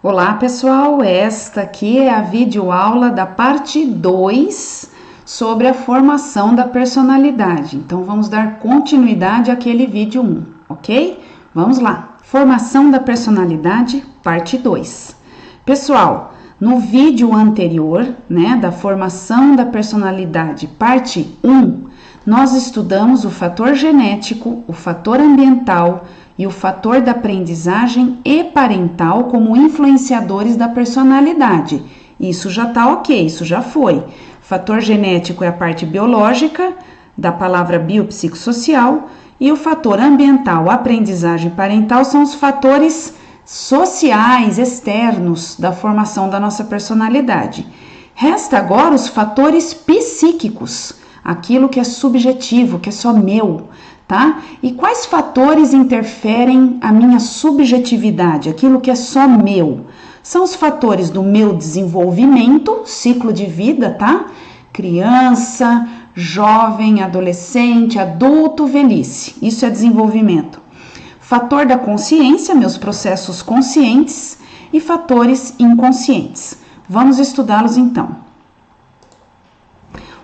Olá pessoal, esta aqui é a videoaula da parte 2 sobre a formação da personalidade. Então vamos dar continuidade àquele vídeo 1, ok? Vamos lá. Formação da personalidade, parte 2. Pessoal, no vídeo anterior, da formação da personalidade, parte 1, nós estudamos o fator genético, o fator ambiental e o fator da aprendizagem e parental como influenciadores da personalidade. Isso já tá ok, isso já foi. Fator genético é a parte biológica da palavra biopsicossocial e o fator ambiental, aprendizagem parental são os fatores sociais, externos da formação da nossa personalidade. Resta agora os fatores psíquicos, aquilo que é subjetivo, que é só meu, tá? E quais fatores interferem a minha subjetividade, aquilo que é só meu? São os fatores do meu desenvolvimento, ciclo de vida, tá? Criança, jovem, adolescente, adulto, velhice. Isso é desenvolvimento. Fator da consciência, meus processos conscientes e fatores inconscientes. Vamos estudá-los então.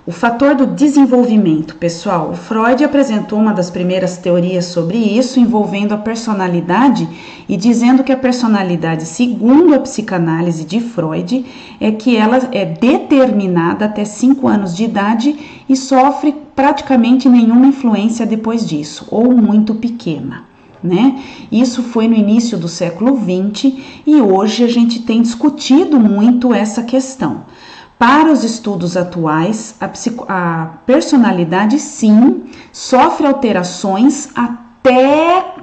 O fator do desenvolvimento, pessoal, o Freud apresentou uma das primeiras teorias sobre isso, envolvendo a personalidade e dizendo que a personalidade, segundo a psicanálise de Freud, é que ela é determinada até 5 anos de idade e sofre praticamente nenhuma influência depois disso, ou muito pequena, Isso foi no início do século XX e hoje a gente tem discutido muito essa questão. Para os estudos atuais, a personalidade, sim, sofre alterações até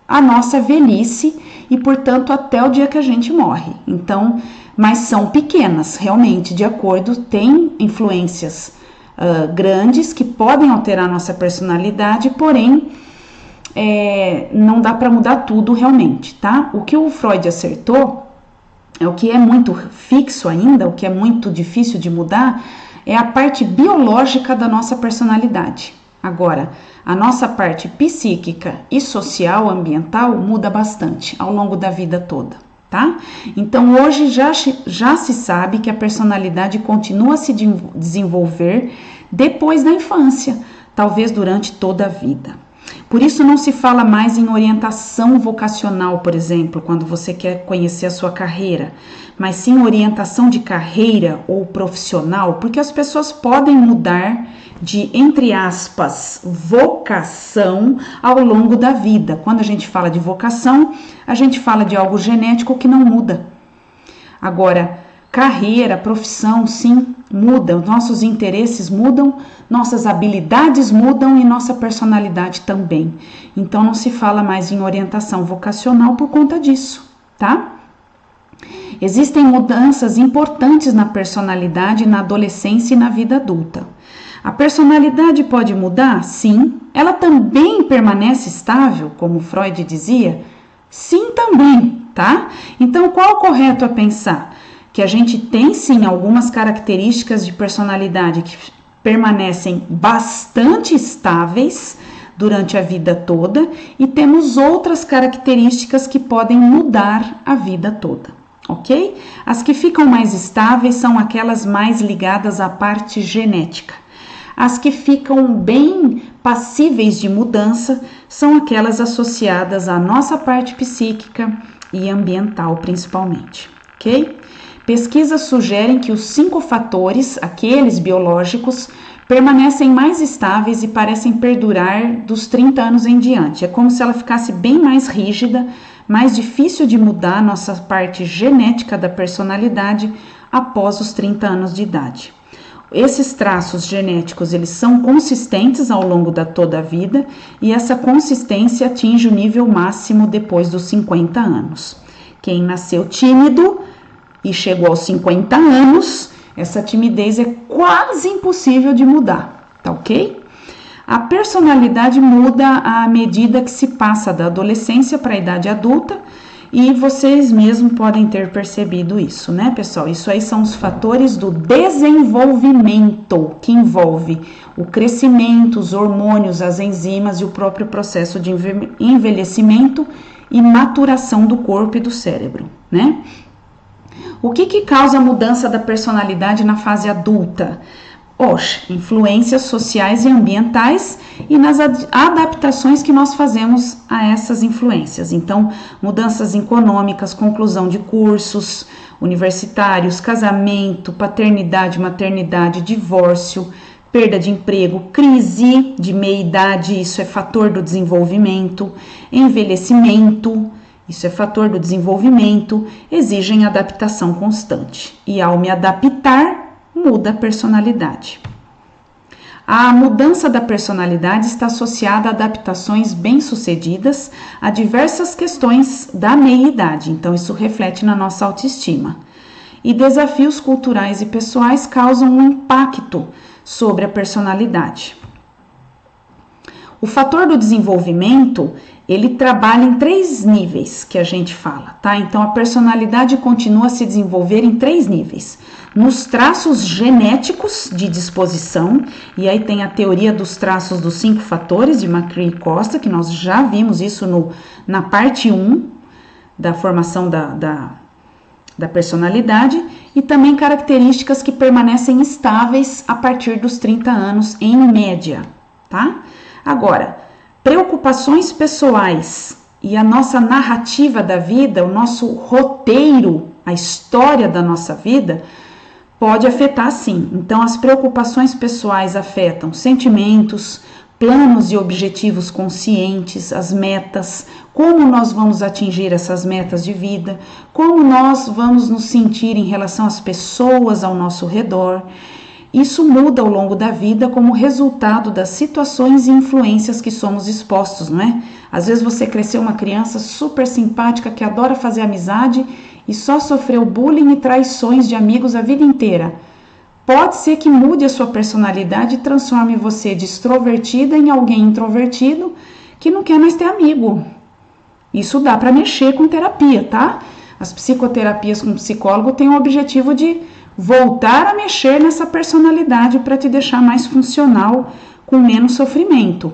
a nossa velhice e, portanto, até o dia que a gente morre. Então, mas são pequenas, realmente, de acordo, tem influências grandes que podem alterar a nossa personalidade, porém, não dá para mudar tudo realmente, tá? O que o Freud acertou, o que é muito fixo ainda, o que é muito difícil de mudar, é a parte biológica da nossa personalidade. Agora, a nossa parte psíquica e social, ambiental, muda bastante ao longo da vida toda, tá? Então, hoje já se sabe que a personalidade continua a se desenvolver depois da infância, talvez durante toda a vida. Por isso não se fala mais em orientação vocacional, por exemplo, quando você quer conhecer a sua carreira, mas sim orientação de carreira ou profissional, porque as pessoas podem mudar de, entre aspas, vocação ao longo da vida. Quando a gente fala de vocação, a gente fala de algo genético que não muda. Agora, carreira, profissão, sim, muda, nossos interesses mudam, nossas habilidades mudam e nossa personalidade também. Então, não se fala mais em orientação vocacional por conta disso, tá? Existem mudanças importantes na personalidade na adolescência e na vida adulta. A personalidade pode mudar? Sim. Ela também permanece estável, como Freud dizia? Sim, também, tá? Então, qual o correto a pensar? Que a gente tem sim algumas características de personalidade que permanecem bastante estáveis durante a vida toda e temos outras características que podem mudar a vida toda, ok? As que ficam mais estáveis são aquelas mais ligadas à parte genética. As que ficam bem passíveis de mudança são aquelas associadas à nossa parte psíquica e ambiental principalmente, ok? Pesquisas sugerem que os 5 fatores, aqueles biológicos, permanecem mais estáveis e parecem perdurar dos 30 anos em diante. É como se ela ficasse bem mais rígida, mais difícil de mudar a nossa parte genética da personalidade após os 30 anos de idade. Esses traços genéticos, eles são consistentes ao longo da toda a vida e essa consistência atinge o nível máximo depois dos 50 anos. Quem nasceu tímido e chegou aos 50 anos, essa timidez é quase impossível de mudar, tá ok? A personalidade muda à medida que se passa da adolescência para a idade adulta e vocês mesmos podem ter percebido isso, pessoal? Isso aí são os fatores do desenvolvimento, que envolve o crescimento, os hormônios, as enzimas e o próprio processo de envelhecimento e maturação do corpo e do cérebro, O que causa a mudança da personalidade na fase adulta? Influências sociais e ambientais e nas adaptações que nós fazemos a essas influências. Então, mudanças econômicas, conclusão de cursos universitários, casamento, paternidade, maternidade, divórcio, perda de emprego, crise de meia-idade, isso é fator do desenvolvimento, envelhecimento, isso é fator do desenvolvimento, exigem adaptação constante. E ao me adaptar, muda a personalidade. A mudança da personalidade está associada a adaptações bem-sucedidas a diversas questões da meia-idade, então isso reflete na nossa autoestima. E desafios culturais e pessoais causam um impacto sobre a personalidade. O fator do desenvolvimento, ele trabalha em 3 níveis que a gente fala, tá? Então, a personalidade continua a se desenvolver em 3 níveis. Nos traços genéticos de disposição, e aí tem a teoria dos traços dos 5 fatores de Macri e Costa, que nós já vimos isso na parte 1 da formação da personalidade, e também características que permanecem estáveis a partir dos 30 anos, em média, tá? Agora, preocupações pessoais e a nossa narrativa da vida, o nosso roteiro, a história da nossa vida, pode afetar sim. Então, as preocupações pessoais afetam sentimentos, planos e objetivos conscientes, as metas, como nós vamos atingir essas metas de vida, como nós vamos nos sentir em relação às pessoas ao nosso redor. Isso muda ao longo da vida como resultado das situações e influências que somos expostos, não é? Às vezes você cresceu uma criança super simpática que adora fazer amizade e só sofreu bullying e traições de amigos a vida inteira. Pode ser que mude a sua personalidade e transforme você de extrovertida em alguém introvertido que não quer mais ter amigo. Isso dá para mexer com terapia, tá? As psicoterapias com psicólogo têm o objetivo de voltar a mexer nessa personalidade para te deixar mais funcional, com menos sofrimento.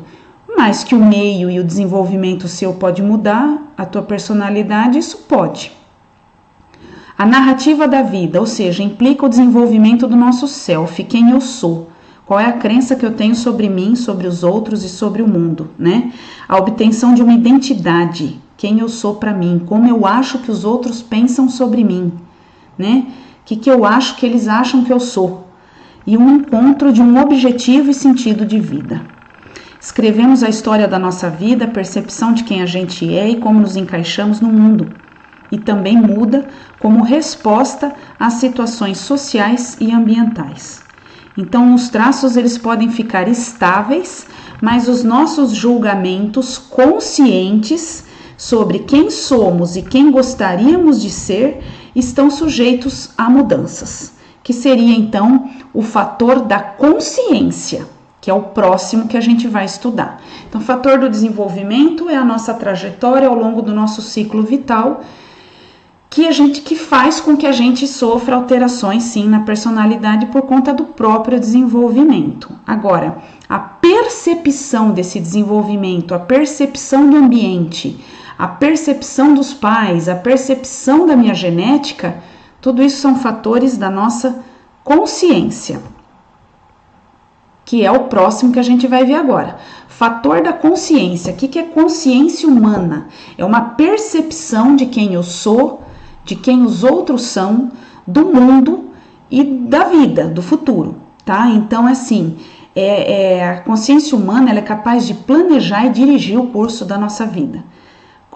Mas que o meio e o desenvolvimento seu pode mudar a tua personalidade, isso pode. A narrativa da vida, ou seja, implica o desenvolvimento do nosso self, quem eu sou, qual é a crença que eu tenho sobre mim, sobre os outros e sobre o mundo, né? A obtenção de uma identidade, quem eu sou para mim, como eu acho que os outros pensam sobre mim, né? O que eu acho que eles acham que eu sou. E um encontro de um objetivo e sentido de vida. Escrevemos a história da nossa vida, a percepção de quem a gente é e como nos encaixamos no mundo. E também muda como resposta às situações sociais e ambientais. Então, os traços eles podem ficar estáveis, mas os nossos julgamentos conscientes sobre quem somos e quem gostaríamos de ser estão sujeitos a mudanças, que seria então o fator da consciência, que é o próximo que a gente vai estudar. Então, o fator do desenvolvimento é a nossa trajetória ao longo do nosso ciclo vital, que faz com que a gente sofra alterações, sim, na personalidade por conta do próprio desenvolvimento. Agora, a percepção desse desenvolvimento, a percepção do ambiente, a percepção dos pais, a percepção da minha genética, tudo isso são fatores da nossa consciência, que é o próximo que a gente vai ver agora. Fator da consciência. O que é consciência humana? É uma percepção de quem eu sou, de quem os outros são, do mundo e da vida, do futuro, tá? Então, assim, a consciência humana ela é capaz de planejar e dirigir o curso da nossa vida.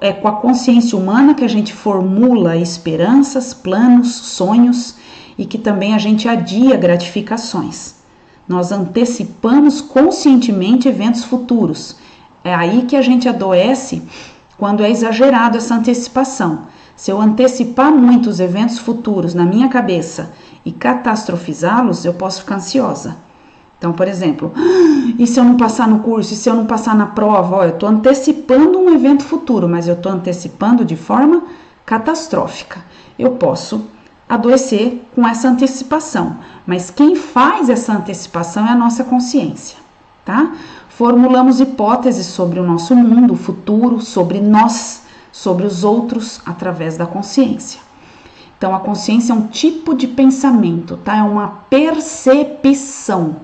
É com a consciência humana que a gente formula esperanças, planos, sonhos e que também a gente adia gratificações. Nós antecipamos conscientemente eventos futuros. É aí que a gente adoece quando é exagerado essa antecipação. Se eu antecipar muito os eventos futuros na minha cabeça e catastrofizá-los, eu posso ficar ansiosa. Então, por exemplo, e se eu não passar no curso, e se eu não passar na prova? Eu estou antecipando um evento futuro, mas eu estou antecipando de forma catastrófica. Eu posso adoecer com essa antecipação, mas quem faz essa antecipação é a nossa consciência, tá? Formulamos hipóteses sobre o nosso mundo, o futuro, sobre nós, sobre os outros, através da consciência. Então, a consciência é um tipo de pensamento, tá? É uma percepção.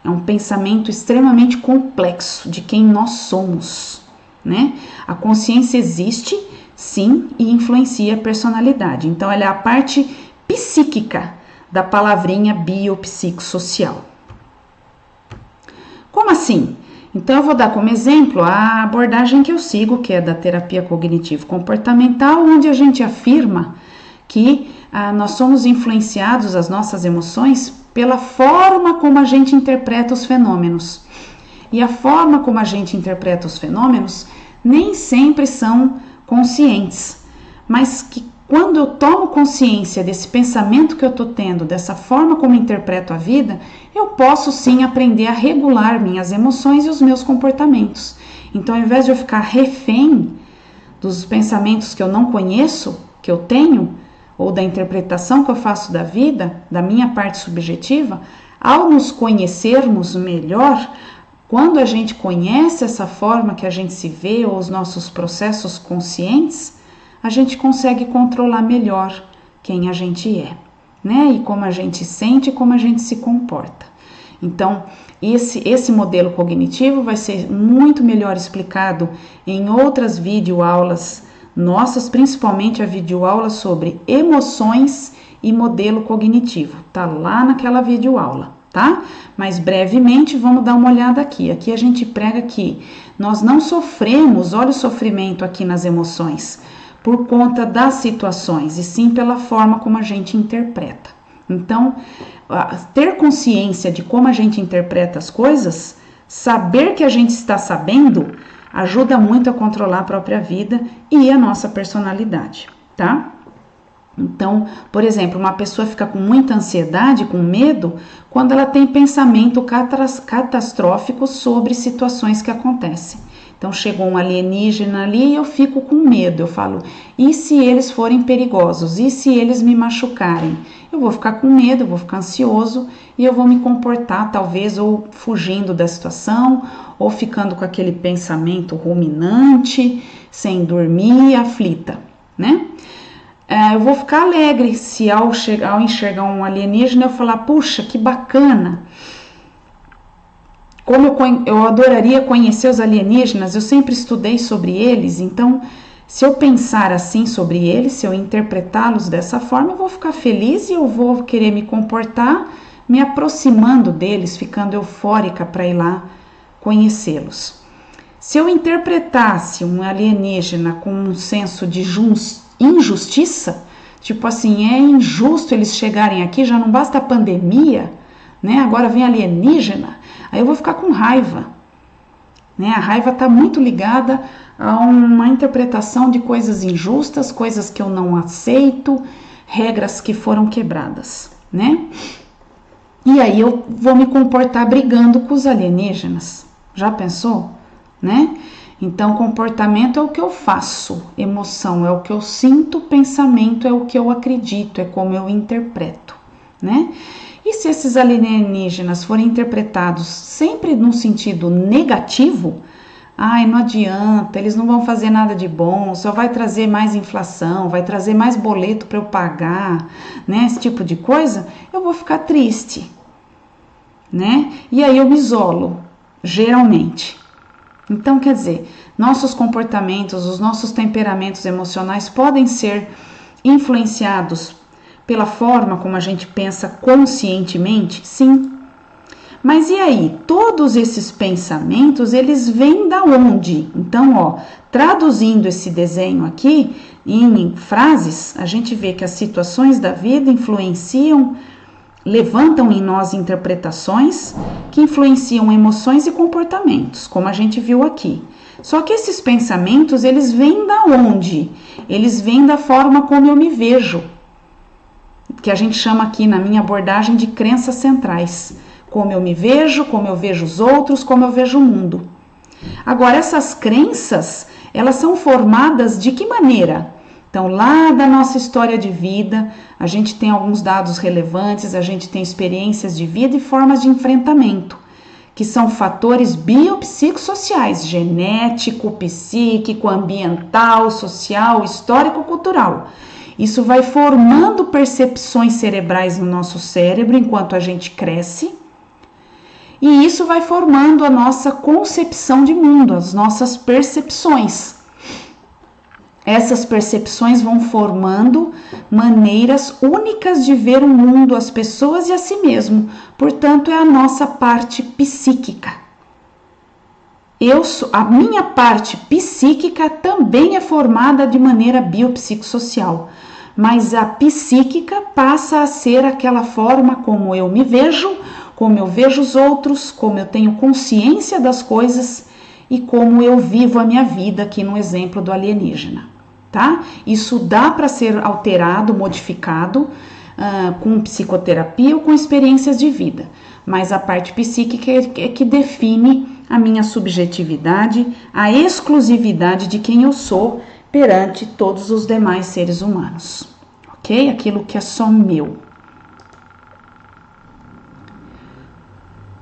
É um pensamento extremamente complexo de quem nós somos, né? A consciência existe, sim, e influencia a personalidade. Então, ela é a parte psíquica da palavrinha biopsicossocial. Como assim? Então, eu vou dar como exemplo a abordagem que eu sigo, que é da terapia cognitivo-comportamental, onde a gente afirma que nós somos influenciados, as nossas emoções, pela forma como a gente interpreta os fenômenos. E a forma como a gente interpreta os fenômenos nem sempre são conscientes, mas que quando eu tomo consciência desse pensamento que eu estou tendo, dessa forma como interpreto a vida, eu posso sim aprender a regular minhas emoções e os meus comportamentos. Então, ao invés de eu ficar refém dos pensamentos que eu não conheço, que eu tenho, ou da interpretação que eu faço da vida, da minha parte subjetiva, ao nos conhecermos melhor, quando a gente conhece essa forma que a gente se vê ou os nossos processos conscientes, a gente consegue controlar melhor quem a gente é, né? E como a gente sente e como a gente se comporta. Então, esse modelo cognitivo vai ser muito melhor explicado em outras videoaulas nossas, principalmente a videoaula sobre emoções e modelo cognitivo. Tá lá naquela videoaula, tá? Mas brevemente vamos dar uma olhada aqui. Aqui a gente prega que nós não sofremos, olha o sofrimento aqui nas emoções, por conta das situações, e sim pela forma como a gente interpreta. Então, ter consciência de como a gente interpreta as coisas, saber que a gente está sabendo, ajuda muito a controlar a própria vida e a nossa personalidade, tá? Então, por exemplo, uma pessoa fica com muita ansiedade, com medo, quando ela tem pensamento catastrófico sobre situações que acontecem. Então, chegou um alienígena ali e eu fico com medo. Eu falo, e se eles forem perigosos? E se eles me machucarem? Eu vou ficar com medo, eu vou ficar ansioso e eu vou me comportar, talvez, ou fugindo da situação, ou ficando com aquele pensamento ruminante, sem dormir, aflita, né? Eu vou ficar alegre se ao enxergar um alienígena eu falar, puxa, que bacana! Como eu adoraria conhecer os alienígenas, eu sempre estudei sobre eles, então se eu pensar assim sobre eles, se eu interpretá-los dessa forma, eu vou ficar feliz e eu vou querer me comportar me aproximando deles, ficando eufórica para ir lá conhecê-los. Se eu interpretasse um alienígena com um senso de injustiça, tipo assim, é injusto eles chegarem aqui, já não basta a pandemia, né? Agora vem alienígena, aí eu vou ficar com raiva, né? A raiva está muito ligada a uma interpretação de coisas injustas, coisas que eu não aceito, regras que foram quebradas, né? E aí eu vou me comportar brigando com os alienígenas. Já pensou? Né? Então, comportamento é o que eu faço, emoção é o que eu sinto, pensamento é o que eu acredito, é como eu interpreto, né? E se esses alienígenas forem interpretados sempre num sentido negativo, não adianta, eles não vão fazer nada de bom, só vai trazer mais inflação, vai trazer mais boleto para eu pagar, né? Esse tipo de coisa, eu vou ficar triste, né? E aí eu me isolo, geralmente. Então, quer dizer, nossos comportamentos, os nossos temperamentos emocionais podem ser influenciados pela forma como a gente pensa conscientemente? Sim. Mas e aí? Todos esses pensamentos, eles vêm da onde? Então, traduzindo esse desenho aqui em frases, a gente vê que as situações da vida influenciam, levantam em nós interpretações que influenciam emoções e comportamentos, como a gente viu aqui. Só que esses pensamentos, eles vêm da onde? Eles vêm da forma como eu me vejo, que a gente chama aqui na minha abordagem de crenças centrais. Como eu me vejo, como eu vejo os outros, como eu vejo o mundo. Agora, essas crenças, elas são formadas de que maneira? Então, lá da nossa história de vida, a gente tem alguns dados relevantes, a gente tem experiências de vida e formas de enfrentamento, que são fatores biopsicossociais, genético, psíquico, ambiental, social, histórico, cultural. Isso vai formando percepções cerebrais no nosso cérebro enquanto a gente cresce, e isso vai formando a nossa concepção de mundo, as nossas percepções. Essas percepções vão formando maneiras únicas de ver o mundo, as pessoas e a si mesmo. Portanto, é a nossa parte psíquica. A minha parte psíquica também é formada de maneira biopsicossocial, mas a psíquica passa a ser aquela forma como eu me vejo, como eu vejo os outros, como eu tenho consciência das coisas e como eu vivo a minha vida aqui no exemplo do alienígena, tá? Isso dá para ser alterado, modificado com psicoterapia ou com experiências de vida, mas a parte psíquica é que define a minha subjetividade, a exclusividade de quem eu sou perante todos os demais seres humanos, ok? Aquilo que é só meu.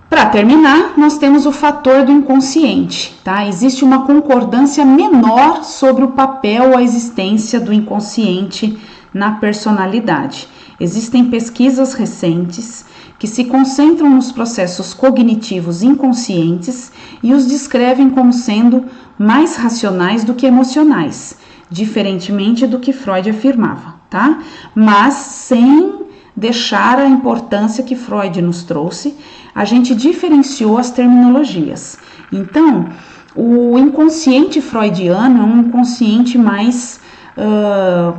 Para terminar, nós temos o fator do inconsciente, tá? Existe uma concordância menor sobre o papel ou a existência do inconsciente na personalidade. Existem pesquisas recentes que se concentram nos processos cognitivos inconscientes e os descrevem como sendo mais racionais do que emocionais, diferentemente do que Freud afirmava, tá? Mas sem deixar a importância que Freud nos trouxe, a gente diferenciou as terminologias. Então, o inconsciente freudiano é um inconsciente mais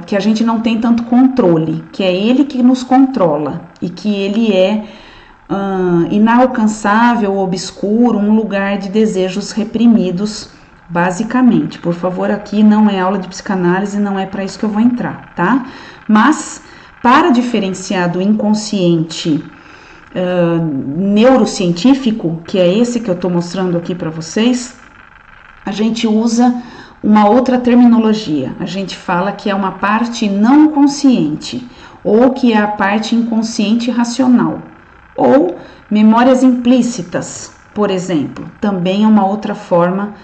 que a gente não tem tanto controle, que é ele que nos controla e que ele é inalcançável, obscuro, um lugar de desejos reprimidos, basicamente. Por favor, aqui não é aula de psicanálise, não é para isso que eu vou entrar, tá? Mas, para diferenciar do inconsciente neurocientífico, que é esse que eu estou mostrando aqui para vocês, a gente usa uma outra terminologia. A gente fala que é uma parte não consciente, ou que é a parte inconsciente racional, ou memórias implícitas, por exemplo. Também é uma outra forma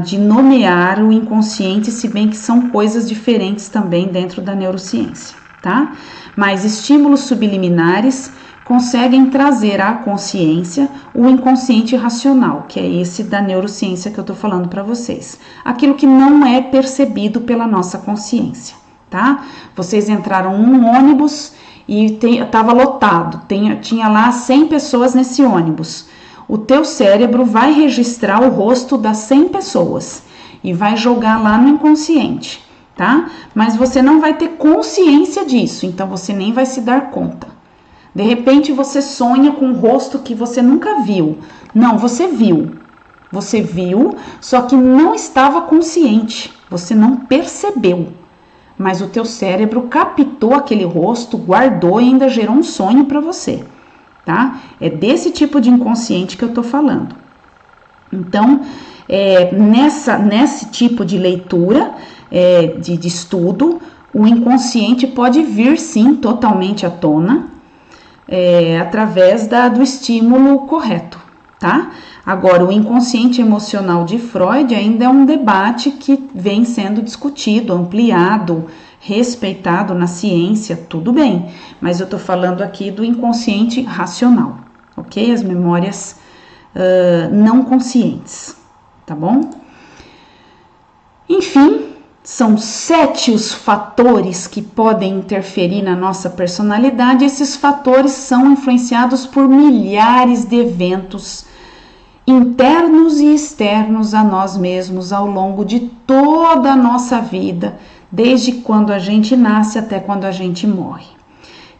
de nomear o inconsciente, se bem que são coisas diferentes também dentro da neurociência, tá? Mas estímulos subliminares conseguem trazer à consciência o inconsciente racional, que é esse da neurociência que eu tô falando para vocês. Aquilo que não é percebido pela nossa consciência, tá? Vocês entraram num ônibus e estava lotado, tinha lá 100 pessoas nesse ônibus. O teu cérebro vai registrar o rosto das 100 pessoas e vai jogar lá no inconsciente, tá? Mas você não vai ter consciência disso, então você nem vai se dar conta. De repente você sonha com um rosto que você nunca viu. Não, você viu. Você viu, só que não estava consciente. Você não percebeu. Mas o teu cérebro captou aquele rosto, guardou e ainda gerou um sonho para você, tá? É desse tipo de inconsciente que eu tô falando. Então, nesse tipo de leitura, de estudo, o inconsciente pode vir sim totalmente à tona, através do estímulo correto, tá? Agora, o inconsciente emocional de Freud ainda é um debate que vem sendo discutido, ampliado, respeitado na ciência, tudo bem, mas eu tô falando aqui do inconsciente racional, ok? As memórias não conscientes, tá bom? Enfim, são 7 os fatores que podem interferir na nossa personalidade. Esses fatores são influenciados por milhares de eventos internos e externos a nós mesmos ao longo de toda a nossa vida, desde quando a gente nasce até quando a gente morre.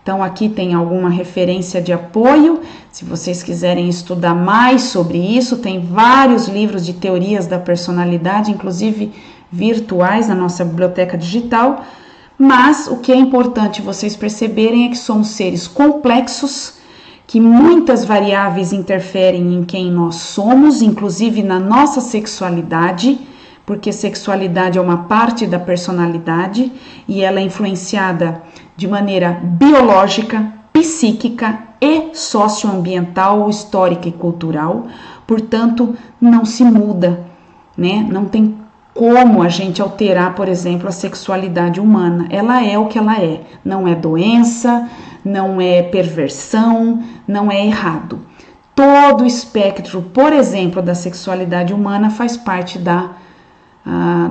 Então aqui tem alguma referência de apoio, se vocês quiserem estudar mais sobre isso, tem vários livros de teorias da personalidade, inclusive virtuais na nossa biblioteca digital, mas o que é importante vocês perceberem é que somos seres complexos, que muitas variáveis interferem em quem nós somos, inclusive na nossa sexualidade, porque sexualidade é uma parte da personalidade e ela é influenciada de maneira biológica, psíquica e socioambiental, histórica e cultural, portanto, não se muda, né? Não tem como a gente alterar, por exemplo, a sexualidade humana. Ela é o que ela é, não é doença, não é perversão, não é errado. Todo o espectro, por exemplo, da sexualidade humana faz parte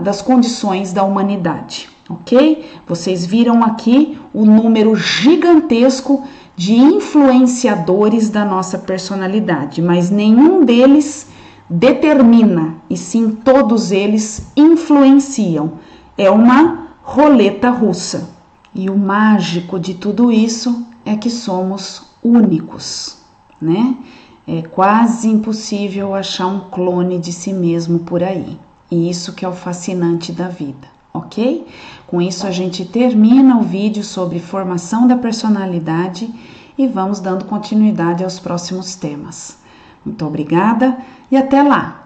das condições da humanidade, ok? Vocês viram aqui o número gigantesco de influenciadores da nossa personalidade, mas nenhum deles determina, e sim todos eles influenciam. É uma roleta russa. E o mágico de tudo isso é que somos únicos, né? É quase impossível achar um clone de si mesmo por aí. E isso que é o fascinante da vida, ok? Com isso a gente termina o vídeo sobre formação da personalidade e vamos dando continuidade aos próximos temas. Muito obrigada e até lá!